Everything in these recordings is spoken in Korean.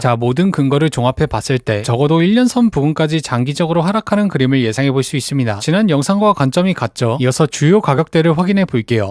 자, 모든 근거를 종합해 봤을 때 적어도 1년선 부근까지 장기적으로 하락하는 그림을 예상해 볼 수 있습니다. 지난 영상과 관점이 같죠? 이어서 주요 가격대를 확인해 볼게요.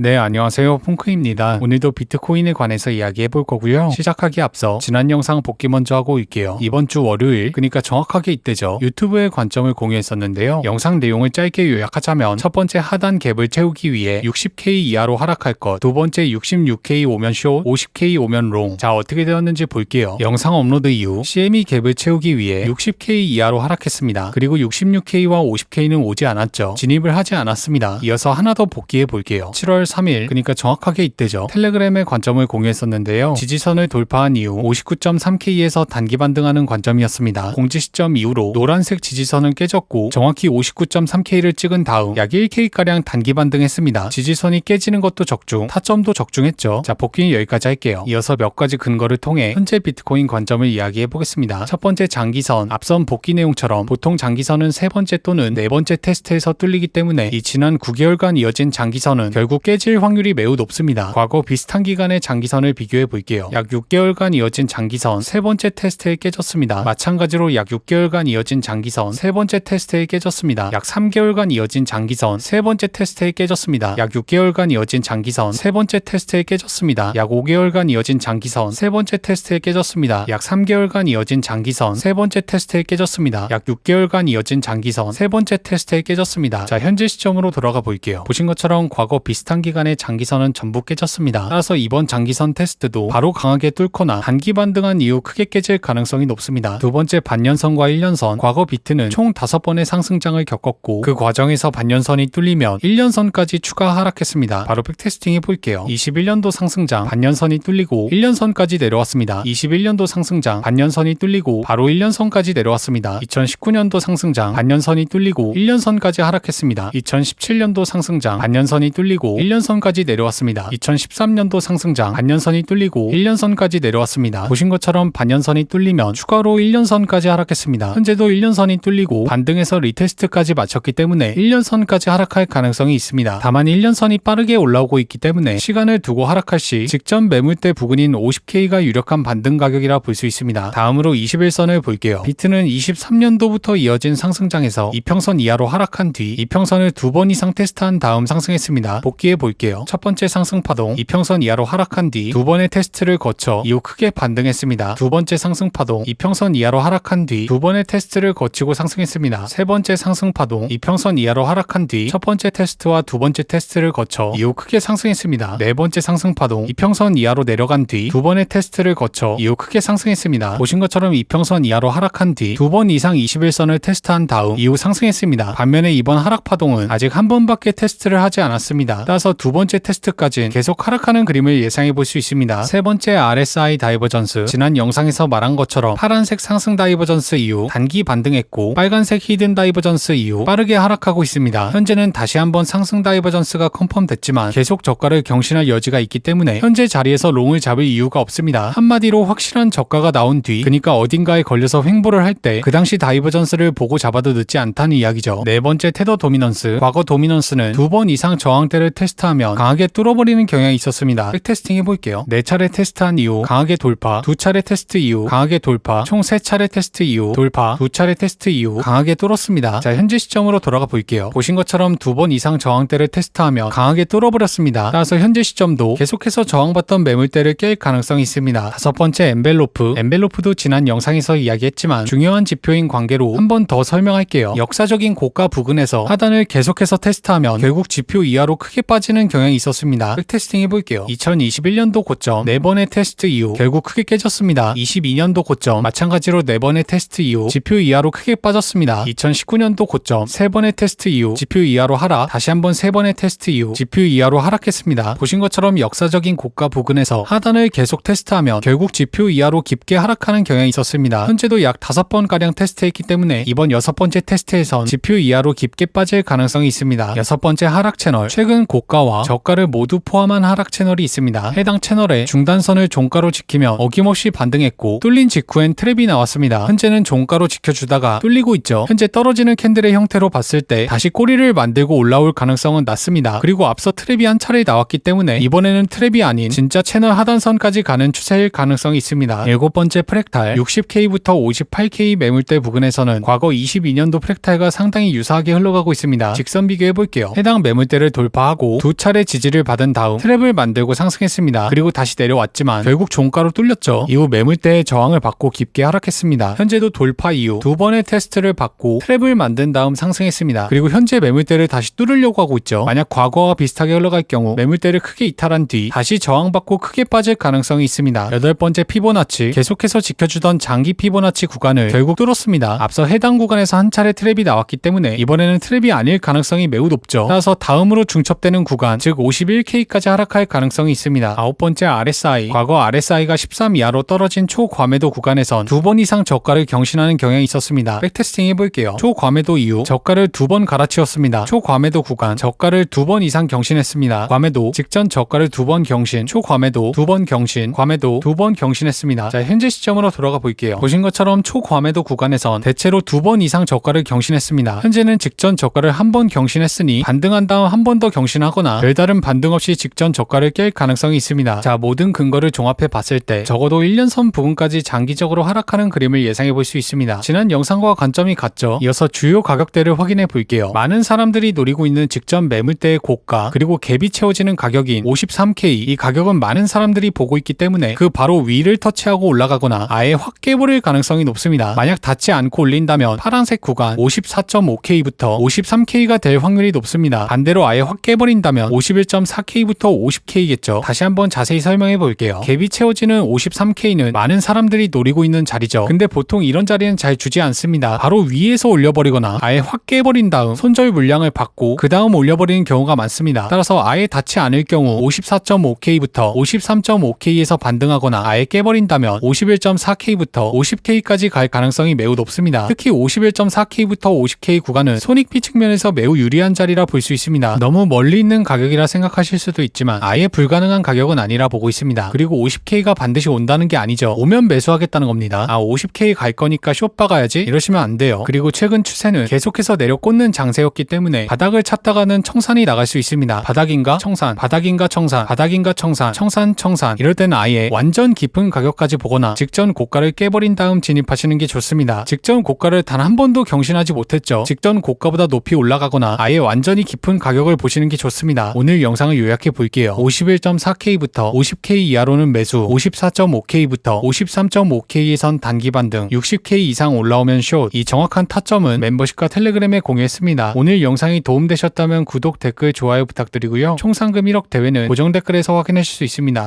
네, 안녕하세요. 퐁크입니다. 오늘도 비트코인에 관해서 이야기해 볼 거고요. 시작하기에 앞서 지난 영상 복귀 먼저 하고 올게요. 이번 주 월요일, 그러니까 정확하게 이때죠. 유튜브의 관점을 공유했었는데요. 영상 내용을 짧게 요약하자면 첫 번째 하단 갭을 채우기 위해 60K 이하로 하락할 것, 두 번째 66K 오면 숏, 50K 오면 롱. 자, 어떻게 되었는지 볼게요. 영상 업로드 이후 CME 갭을 채우기 위해 60K 이하로 하락했습니다. 그리고 66K와 50K는 오지 않았죠. 진입을 하지 않았습니다. 이어서 하나 더 복귀해 볼게요. 7월 3일, 그러니까 정확하게 이때죠. 텔레그램의 관점을 공유했었는데요. 지지선을 돌파한 이후 59.3K에서 단기 반등하는 관점이었습니다. 공지 시점 이후로 노란색 지지선을 깨졌고 정확히 59.3K를 찍은 다음 약 1K가량 단기 반등했습니다. 지지선이 깨지는 것도 적중, 타점도 적중했죠. 자, 복귀는 여기까지 할게요. 이어서 몇 가지 근거를 통해 현재 비트코인 관점을 이야기해 보겠습니다. 첫 번째 장기선, 앞선 복귀 내용처럼 보통 장기선은 세 번째 또는 네 번째 테스트에서 뚫리기 때문에 이 지난 9개월간 이어진 장기선은 결국 깨질 확률이 매우 높습니다. 과거 비슷한 기간의 장기선을 비교해 볼게요. 약 6개월간 이어진 장기선 세 번째 테스트에 깨졌습니다. 마찬가지로 약 6개월간 이어진 장기선 세 번째 테스트에 깨졌습니다. 약 3개월간 이어진 장기선 세 번째 테스트에 깨졌습니다. 약 6개월간 이어진 장기선 세 번째 테스트에 깨졌습니다. 약 5개월간 이어진 장기선 세 번째 테스트에 깨졌습니다. 약 3개월간 이어진 장기선 세 번째 테스트에 깨졌습니다. 약 6개월간 이어진 장기선 세 번째 테스트에 깨졌습니다. 자, 현재 시점으로 돌아가 볼게요. 보신 것처럼 과거 비슷한 기간의 장기선은 전부 깨졌습니다. 따라서 이번 장기선 테스트도 바로 강하게 뚫거나 단기 반등한 이후 크게 깨질 가능성이 높습니다. 두 번째 반년선과 1년선, 과거 비트는 총 5번의 상승장을 겪었고 그 과정에서 반년선이 뚫리면 1년선까지 추가 하락했습니다. 바로 백테스팅 해볼게요. 21년도 상승장, 반년선이 뚫리고 1년선까지 내려왔습니다. 21년도 상승장, 반년선이 뚫리고 바로 1년선까지 내려왔습니다. 2019년도 상승장, 반년선이 뚫리고 1년선까지 하락했습니다. 2017년도 상승장, 반년선이 뚫리고 1년선까지 내려왔습니다. 2013년도 상승장, 반년선이 뚫리고 1년선까지 내려왔습니다. 보신 것처럼 반년선이 뚫리면 추가로 1년선까지 하락했습니다. 현재도 1년선이 뚫리고 반등해서 리테스트까지 마쳤기 때문에 1년선까지 하락할 가능성이 있습니다. 다만 1년선이 빠르게 올라오고 있기 때문에 시간을 두고 하락할 시 직전 매물대 부근인 50K가 유력한 반등 가격이라 볼 수 있습니다. 다음으로 21선을 볼게요. 비트는 23년도부터 이어진 상승장에서 이평선 이하로 하락한 뒤 이평선을 2번 이상 테스트한 다음 상승했습니다. 복귀해 볼게요. 첫 번째 상승 파동, 이평선 이하로 하락한 뒤 두 번의 테스트를 거쳐 이후 크게 반등했습니다. 두 번째 상승 파동, 이평선 이하로 하락한 뒤 두 번의 테스트를 거치고 상승했습니다. 세 번째 상승 파동, 이평선 이하로 하락한 뒤 첫 번째 테스트와 두 번째 테스트를 거쳐 이후 크게 상승했습니다. 네 번째 상승 파동, 이평선 이하로 내려간 뒤 두 번의 테스트를 거쳐 이후 크게 상승했습니다. 보신 것처럼 이평선 이하로 하락한 뒤 두 번 이상 21선을 테스트한 다음 이후 상승했습니다. 반면에 이번 하락 파동은 아직 한 번밖에 테스트를 하지 않았습니다. 따라서 두 번째 테스트까지는 계속 하락하는 그림을 예상해 볼 수 있습니다. 세 번째 RSI 다이버전스, 지난 영상에서 말한 것처럼 파란색 상승 다이버전스 이후 단기 반등했고 빨간색 히든 다이버전스 이후 빠르게 하락하고 있습니다. 현재는 다시 한번 상승 다이버전스가 컨펌됐지만 계속 저가를 경신할 여지가 있기 때문에 현재 자리에서 롱을 잡을 이유가 없습니다. 한마디로 확실한 저가가 나온 뒤, 그러니까 어딘가에 걸려서 횡보를 할 때 그 당시 다이버전스를 보고 잡아도 늦지 않다는 이야기죠. 네 번째 테더 도미넌스, 과거 도미넌스는 2번 이상 저항대를 테스트하면 강하게 뚫어버리는 경향이 있었습니다. 백테스팅 해볼게요. 4차례 테스트한 이후 강하게 돌파, 2차례 테스트 이후 강하게 돌파, 총 3차례 테스트 이후 돌파, 2차례 테스트 이후 강하게 뚫었습니다. 자, 현재 시점으로 돌아가 볼게요. 보신 것처럼 2번 이상 저항대를 테스트하면 강하게 뚫어버렸습니다. 따라서 현재 시점도 계속해서 저항받던 매물대를 깰 가능성이 있습니다. 다섯 번째 엔벨로프도 지난 영상에서 이야기했지만 중요한 지표인 관계로 한 번 더 설명할게요. 역사적인 고가 부근에서 하단을 계속해서 테스트하면 결국 지표 이하로 크게 빠지는 경향이 있었습니다. 백테스팅 해볼게요. 2021년도 고점 4번의 테스트 이후 결국 크게 깨졌습니다. 22년도 고점 마찬가지로 4번의 테스트 이후 지표 이하로 크게 빠졌습니다. 2019년도 고점 3번의 테스트 이후 지표 이하로 하락, 다시 한번 3번의 테스트 이후 지표 이하로 하락했습니다. 보신 것처럼 역사적인 고가 부근에서 하단을 계속 테스트하면 결국 지표 이하로 깊게 하락하는 경향이 있었습니다. 현재도 약 5번가량 테스트했기 때문에 이번 6번째 테스트에선 지표 이하로 깊게 빠질 가능성이 있습니다. 6번째 하락 채널, 최근 고가 종가와 저가를 모두 포함한 하락 채널이 있습니다. 해당 채널의 중단선을 종가로 지키며 어김없이 반등했고 뚫린 직후엔 트랩이 나왔습니다. 현재는 종가로 지켜주다가 뚫리고 있죠. 현재 떨어지는 캔들의 형태로 봤을 때 다시 꼬리를 만들고 올라올 가능성은 낮습니다. 그리고 앞서 트랩이 한 차례 나왔기 때문에 이번에는 트랩이 아닌 진짜 채널 하단선까지 가는 추세일 가능성이 있습니다. 7번째 프랙탈 60K부터 58K 매물대 부근에서는 과거 22년도 프랙탈과 상당히 유사하게 흘러가고 있습니다. 직선 비교해볼게요. 해당 매물대를 돌파하고 두 차례 지지를 받은 다음 트랩을 만들고 상승했습니다. 그리고 다시 내려왔지만 결국 종가로 뚫렸죠. 이후 매물대의 저항을 받고 깊게 하락했습니다. 현재도 돌파 이후 두 번의 테스트를 받고 트랩을 만든 다음 상승했습니다. 그리고 현재 매물대를 다시 뚫으려고 하고 있죠. 만약 과거와 비슷하게 흘러갈 경우 매물대를 크게 이탈한 뒤 다시 저항받고 크게 빠질 가능성이 있습니다. 8번째 피보나치 계속해서 지켜주던 장기 피보나치 구간을 결국 뚫었습니다. 앞서 해당 구간에서 한 차례 트랩이 나왔기 때문에 이번에는 트랩이 아닐 가능성이 매우 높죠. 따라서 다음으로 중첩되는 구간 즉 51K까지 하락할 가능성이 있습니다. 9번째 RSI 과거 RSI가 13 이하로 떨어진 초과매도 구간에선 두 번 이상 저가를 경신하는 경향이 있었습니다. 백테스팅 해볼게요. 초과매도 이후 저가를 두 번 갈아치웠습니다. 초과매도 구간 저가를 두 번 이상 경신했습니다. 과매도 직전 저가를 두 번 경신, 초과매도 두 번 경신, 과매도 두 번 경신했습니다. 자, 현재 시점으로 돌아가 볼게요. 보신 것처럼 초과매도 구간에선 대체로 두 번 이상 저가를 경신했습니다. 현재는 직전 저가를 한 번 경신했으니 반등한 다음 한 번 더 경신하거나 별다른 반등 없이 직전 저가를 깰 가능성이 있습니다. 자, 모든 근거를 종합해 봤을 때 적어도 1년선 부근까지 장기적으로 하락하는 그림을 예상해 볼 수 있습니다. 지난 영상과 관점이 같죠? 이어서 주요 가격대를 확인해 볼게요. 많은 사람들이 노리고 있는 직전 매물대의 고가 그리고 갭이 채워지는 가격인 53K 이 가격은 많은 사람들이 보고 있기 때문에 그 바로 위를 터치하고 올라가거나 아예 확 깨버릴 가능성이 높습니다. 만약 닿지 않고 올린다면 파란색 구간 54.5K부터 53K가 될 확률이 높습니다. 반대로 아예 확 깨버린다면 51.4K부터 50K겠죠. 다시 한번 자세히 설명해 볼게요. 갭이 채워지는 53K는 많은 사람들이 노리고 있는 자리죠. 근데 보통 이런 자리는 잘 주지 않습니다. 바로 위에서 올려버리거나 아예 확 깨버린 다음 손절 물량을 받고 그 다음 올려버리는 경우가 많습니다. 따라서 아예 닿지 않을 경우 54.5K부터 53.5K에서 반등하거나 아예 깨버린다면 51.4K부터 50K까지 갈 가능성이 매우 높습니다. 특히 51.4K부터 50K 구간은 손익비 측면에서 매우 유리한 자리라 볼 수 있습니다. 너무 멀리 있는 가격이라 생각하실 수도 있지만 아예 불가능한 가격은 아니라 보고 있습니다. 그리고 50K가 반드시 온다는 게 아니죠. 오면 매수하겠다는 겁니다. 50K 갈 거니까 숏바 가야지 이러시면 안 돼요. 그리고 최근 추세는 계속해서 내려 꽂는 장세였기 때문에 바닥을 찾다가는 청산이 나갈 수 있습니다. 바닥인가 청산, 바닥인가 청산, 바닥인가 청산, 청산 이럴 때는 아예 완전 깊은 가격까지 보거나 직전 고가를 깨버린 다음 진입하시는 게 좋습니다. 직전 고가를 단 한 번도 경신하지 못했죠. 직전 고가보다 높이 올라가거나 아예 완전히 깊은 가격을 보시는 게 좋습니다. 오늘 영상을 요약해 볼게요. 51.4K부터 50K 이하로는 매수, 54.5K부터 53.5K에선 단기 반등, 60K 이상 올라오면 숏. 이 정확한 타점은 멤버십과 텔레그램에 공유했습니다. 오늘 영상이 도움되셨다면 구독, 댓글, 좋아요 부탁드리고요. 총 상금 1억 대회는 고정 댓글에서 확인하실 수 있습니다.